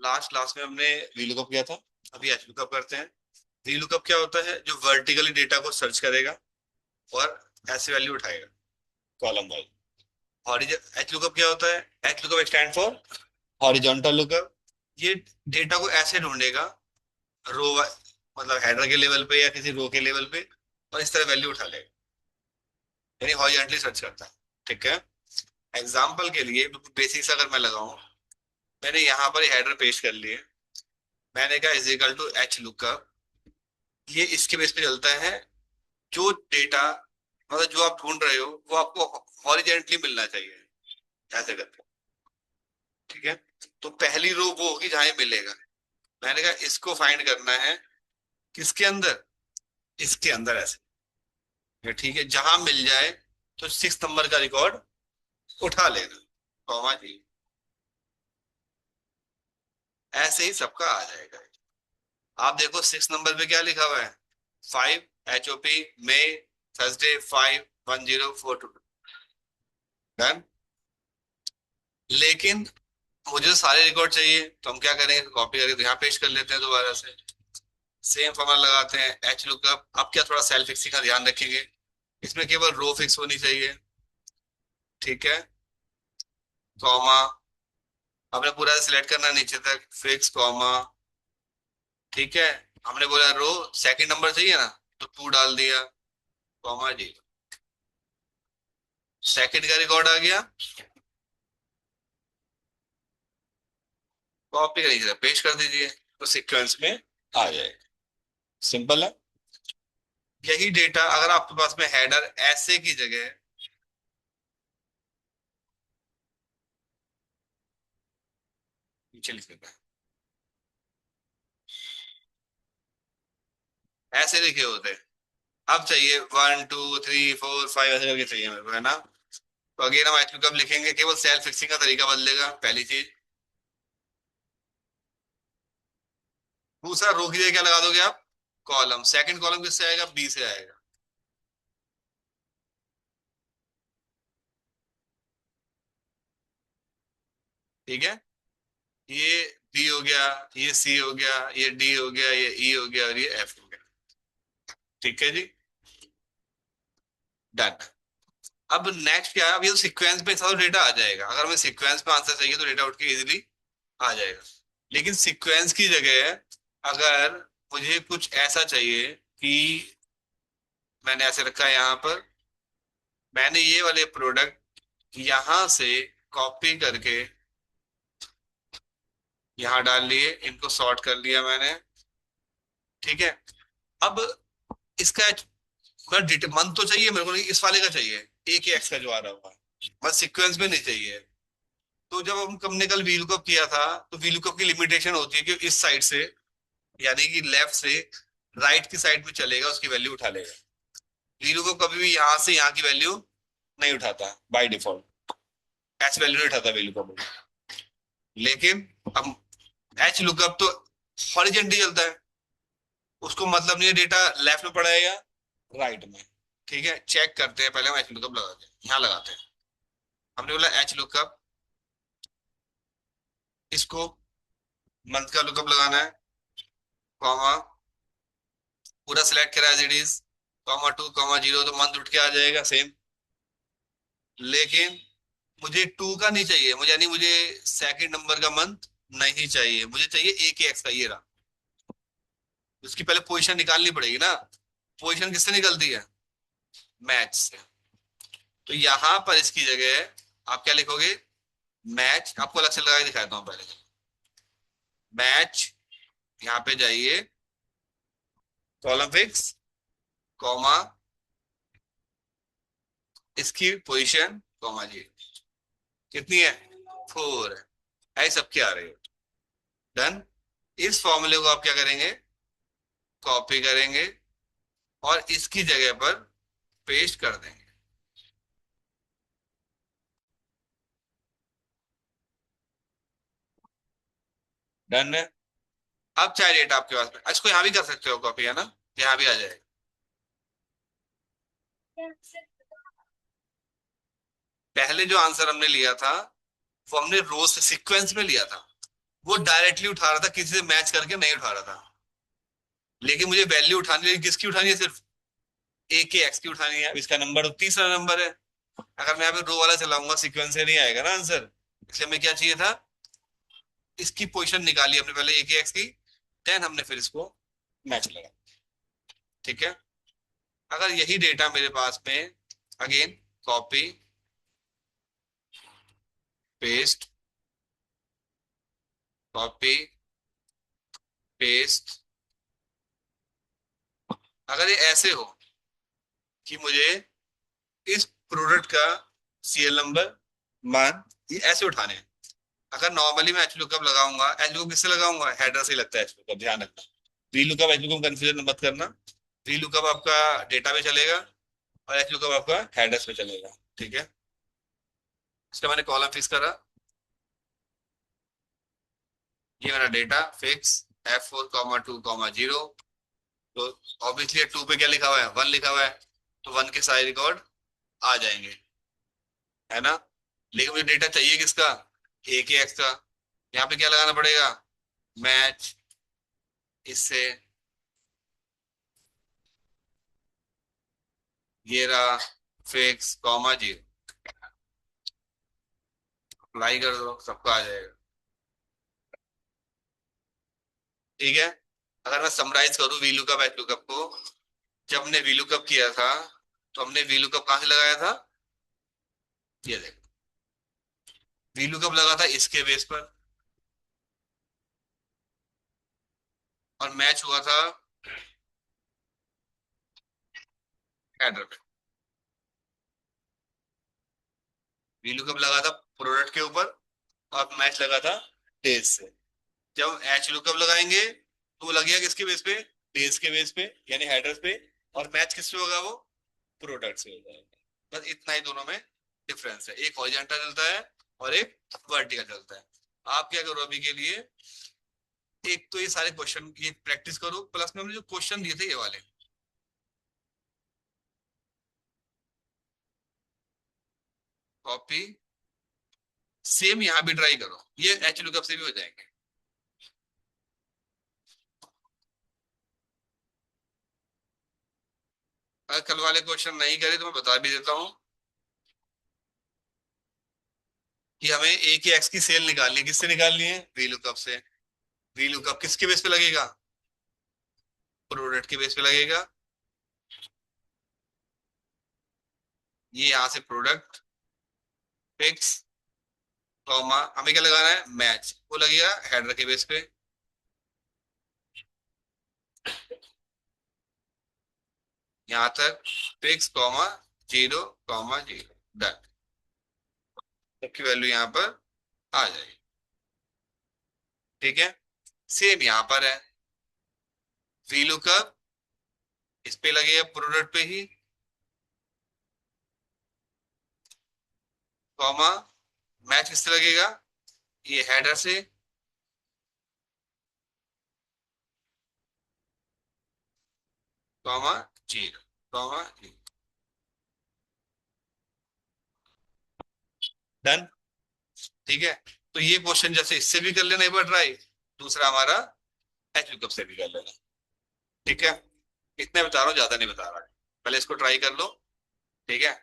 Last class में हमने VLOOKUP किया था, अभी एच लुकअप करते हैं। वीलुकअप क्या होता है? जो वर्टिकली डेटा को सर्च करेगा और ऐसे वैल्यू उठाएगा column wise. Horizontal H lookup क्या होता है? H lookup stand for horizontal lookup. ये डेटा को ऐसे ढूंढेगा रो, मतलब हेडर के लेवल पे या किसी रो के लेवल पे, और इस तरह वैल्यू उठा लेगा, यानी हॉरिजॉन्टली सर्च करता है। ठीक है। एग्जाम्पल के लिए बेसिक्स अगर मैं लगाऊं, मैंने यहाँ पर हेडर पेश कर लिए, मैंने कहा is equal to H lookup. ये इसके बेस पे चलता है, जो डेटा मतलब जो आप ढूंढ रहे हो वो आपको हॉरिजेंटली मिलना चाहिए, ऐसे करके। ठीक है। तो पहली रो वो होगी जहां ये मिलेगा। मैंने कहा इसको फाइंड करना है किसके अंदर, इसके अंदर ऐसे। ठीक है, जहां मिल जाए तो 6 नंबर का रिकॉर्ड उठा लेना, कॉमा जी। ऐसे ही सबका आ जाएगा। आप देखो 6 नंबर पे क्या लिखा हुआ है? 5 HOP मे थर्सडे 5/10/42। डन। लेकिन मुझे तो सारे रिकॉर्ड चाहिए, तो हम क्या करेंगे, कॉपी करके तो यहाँ पेस्ट कर लेते हैं दोबारा से। सेम फॉर्मूला लगाते हैं एच लुकअप। अब क्या थोड़ा सेल फिक्सिंग का ध्यान रखेंगे, इसमें केवल रो फिक्स होनी चाहिए। ठीक है। कॉमा, हमने पूरा सिलेक्ट करना नीचे तक, फिक्स कॉमा। ठीक है। हमने बोला रो सेकंड नंबर चाहिए ना, तो 2 डाल दिया, कॉमा जी। सेकंड का रिकॉर्ड आ गया, कॉपी का नीचे पेस्ट कर दीजिए, तो सीक्वेंस में आ जाएगा। सिंपल है। यही डेटा अगर आपके पास में हेडर ऐसे की जगह, नीचे लिख देता है, ऐसे लिखे होते हैं। अब चाहिए 1 2 3 4 5 ऐसे करके चाहिए मेरे को, है ना? तो अगेन हम एच कब लिखेंगे, केवल सेल फिक्सिंग का तरीका बदलेगा, पहली चीज। दूसरा, रो की जगह क्या लगा दोगे आप? कॉलम। सेकंड कॉलम किससे आएगा? बी से आएगा। ठीक है। ये बी हो गया, ये सी हो गया, ये डी हो गया, ये ई हो गया, और ये एफ हो गया। ठीक है जी। डन। अब नेक्स्ट क्या है? अब ये तो सीक्वेंस पे सारा डेटा आ जाएगा। अगर हमें सीक्वेंस पे आंसर चाहिए तो डेटा उठ के इजीली आ जाएगा। लेकिन सीक्वेंस की जगह अगर मुझे कुछ ऐसा चाहिए कि, मैंने ऐसे रखा है यहाँ पर, मैंने ये वाले प्रोडक्ट यहां से कॉपी करके यहाँ डाल लिए, इनको सॉर्ट कर लिया मैंने। ठीक है। अब इसका मन तो चाहिए मेरे को, नहीं इस वाले का चाहिए, एक ही एक्स का जो आ रहा हुआ, बस सीक्वेंस में नहीं चाहिए। तो जब हमने कल वीलुकअप किया था, तो वीलुकअप की लिमिटेशन होती है कि इस साइड से, यानी कि लेफ्ट से राइट की साइड में चलेगा, उसकी वैल्यू उठा लेगा। वीलुकअप कभी भी यहाँ से यहाँ की वैल्यू नहीं उठाता बाय डिफॉल्ट, एच वैल्यू नहीं उठाता वीलुकअप। लेकिन अब एच लुकअप तो हॉरिजेंटली चलता है, उसको मतलब नहीं है डेटा लेफ्ट में पड़ा है या राइट में। ठीक है, चेक करते हैं पहले, हम एच लुकअप लगाते हैं, यहाँ लगाते हैं। हमने बोला एच लुकअप, इसको मंथ का लुकअप लगाना है, कॉमा, पूरा सिलेक्ट करा as it is, comma 2 comma 0, तो मंथ उठ के आ जाएगा सेम। लेकिन मुझे 2 का नहीं चाहिए, मुझे यानी मुझे सेकंड नंबर का मंथ नहीं चाहिए, मुझे चाहिए एक ही एक्स का, ये रहा। उसकी पहले पोजीशन निकालनी पड़ेगी ना। पोजीशन किससे निकलती है? मैच से। तो यहां पर इसकी जगह आप क्या लिखोगे? मैच। आपको अलग से लगा के दिखाता हूँ पहले। मैच, यहाँ पे जाइए, कॉलम फिक्स, कॉमा, इसकी पोजीशन, कॉमा जी। कितनी है? 4 है। ऐसे सबके आ रही है। डन। इस फॉर्मूले को आप क्या करेंगे? कॉपी करेंगे और इसकी जगह पर पेस्ट कर देंगे। डन है। अब चाहे डेटा आपके पास में, इसको यहाँ भी कर सकते हो कॉपी, है ना? यहाँ भी आ जाएगा। पहले जो आंसर हमने लिया था वो हमने रो से सीक्वेंस में लिया था, वो डायरेक्टली उठा रहा था, किसी से मैच करके नहीं उठा रहा था। लेकिन मुझे वैल्यू उठानी है, किसकी उठानी है? सिर्फ ए के एक्स की उठानी है। अब इसका नंबर तो तीसरा नंबर है। अगर मैं यहाँ पे रो वाला चलाऊंगा सीक्वेंस से नहीं आएगा ना आंसर। इसलिए हमें क्या चाहिए था? इसकी पोजीशन निकाली हमने पहले ए के एक्स की, देन हमने फिर इसको मैच लगा। ठीक है। अगर यही डेटा मेरे पास में, again copy paste, copy paste, अगर ये ऐसे हो कि मुझे इस प्रोडक्ट का सीएल नंबर, मान, ये ऐसे उठाने हैं। अगर नॉर्मली मैं एच लुकअप लगाऊंगा, एच लुकअप किससे लगाऊंगा? हेडर से ही लगता है एच लुकअप, ध्यान रखना। V lookup H lookup confusion मत करना। वी लुकअप आपका डेटा पे चलेगा और एच लुकअप आपका हेडर्स पे चलेगा। ठीक है। इसका मैंने कॉलम फिक्स करा, ये मेरा डेटा फिक्स F4,2,0। तो ऑब्वियसली टू पे क्या लिखा हुआ है? 1 लिखा हुआ है, तो 1 के सारे रिकॉर्ड आ जाएंगे, है ना। लेकिन मुझे डेटा चाहिए किसका? ए के एक्स का। यहाँ पे क्या लगाना पड़ेगा? मैच इससे, ये रहा फिक्स कॉमा जीरो, अप्लाई कर दो, सबका आ जाएगा। ठीक है। अगर मैं समराइज करूँ वी लुकअप एच लुकअप को, जब हमने वी लुकअप किया था तो हमने वी लुकअप कहाँ से लगाया था? ये देखो, वी लुकअप लगा था इसके बेस पर, और मैच हुआ था हेडर पे। वी लुकअप लगा था प्रोडक्ट के ऊपर, और मैच लगा था डेज से। जब एच लुकअप लगाएंगे तो वो लगेगा किसके बेस पे? डेज के बेस पे, यानी हेडर्स पे। और मैच किससे होगा? वो प्रोडक्ट से होगा। बस इतना ही दोनों में डिफरेंस है, एक हॉरिजॉन्टल चलता है और एक वर्टिकल चलता है। आप क्या करो अभी के लिए, एक तो ये सारे क्वेश्चन ये प्रैक्टिस करो, प्लस में हमने जो क्वेश्चन दिए थे ये वाले, कॉपी, सेम यहाँ भी ट्राई करो, ये एच लुकअप से भी हो जाएंगे। अगर कल वाले क्वेश्चन नहीं करे तो मैं बता भी देता हूँ कि हमें ए की एक्स की सेल निकालनी है। किससे निकालनी है? वी लुकअप से। वी लुकअप किसके बेस पे लगेगा? प्रोडक्ट के बेस पे लगेगा। ये यहाँ से प्रोडक्ट फिक्स कॉमा, हमें क्या लगाना है? मैच, वो लगेगा हेडर के बेस पे। यहाँ तक fix comma zero comma zero, done. सबकी वैल्यू यहाँ पर आ जाएगी। ठीक है। सेम यहाँ पर है, वी लुकअप इस पे लगेगा प्रोडक्ट पे ही, कॉमा मैच किससे लगेगा? ये हेडर से, comma zero comma zero, done. ठीक है। तो ये क्वेश्चन जैसे इससे भी कर लेना एक बार ट्राई, दूसरा हमारा एच लुकअप से भी कर लेना। ठीक है। इतने बता रहा हूँ, ज्यादा नहीं बता रहा, पहले इसको ट्राई कर लो। ठीक है।